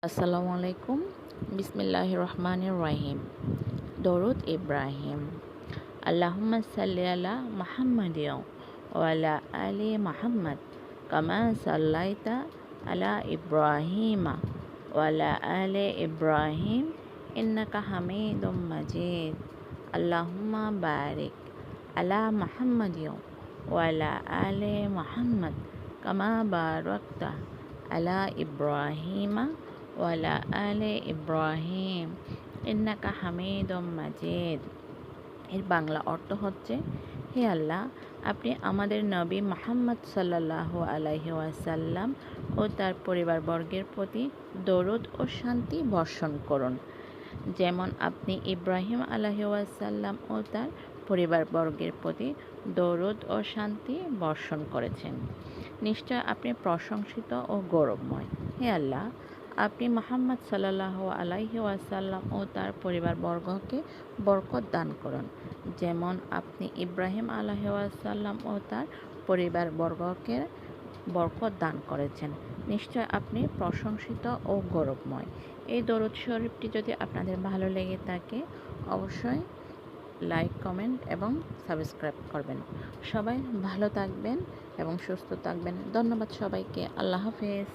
আসসালামু আলাইকুম। বিসমিল্লাহির রহমানির রহিম। দরুদ ইব্রাহিম। আল্লাহুম্মা সাল্লি আলা মুহাম্মাদিন ওয়া আলা আলি মুহাম্মাদ কামা সাল্লাইতা আলা ইব্রাহিমা ওয়া আলা আলি ইব্রাহিম ইন্নাকা হামিদুম মাজিদ। আল্লাহুম্মা বারিক আলা মুহাম্মাদিন ওয়া আলা আলি মুহাম্মাদ কামা বারাকতা আলা ইব্রাহিমা ওয়ালা আলে ইব্রাহিম ইন্নাকা হামিদুম মাজিদ। এর বাংলা অর্থ হচ্ছে, হে আল্লাহ, আপনি আমাদের নবী মুহাম্মদ সাল্লাল্লাহু আলাইহি ওয়াসাল্লাম ও তার পরিবারবর্গের প্রতি দরুদ ও শান্তি বর্ষণ করুন, যেমন আপনি ইব্রাহিম আলাইহি ওয়াসাল্লাম ও তার পরিবারবর্গের প্রতি দরুদ ও শান্তি বর্ষণ করেছেন। নিশ্চয় আপনি প্রশংসিত ও গৌরবময়। হে আল্লাহ, আপনি মুহাম্মদ সাল্লাল্লাহু আলাইহি ওয়াসাল্লাম ও তার পরিবারবর্গকে বরকত দান করুন, যেমন আপনি ইব্রাহিম আলাইহি ওয়াসাল্লাম ও তার পরিবারবর্গকে বরকত দান করেছেন। নিশ্চয় আপনি প্রশংসিত ও গৌরবময়। এই দরুদ শরীফটি যদি আপনাদের ভালো লেগে থাকে, অবশ্যই লাইক, কমেন্ট এবং সাবস্ক্রাইব করবেন। সবাই ভালো থাকবেন এবং সুস্থ থাকবেন। ধন্যবাদ সবাইকে। আল্লাহ হাফেজ।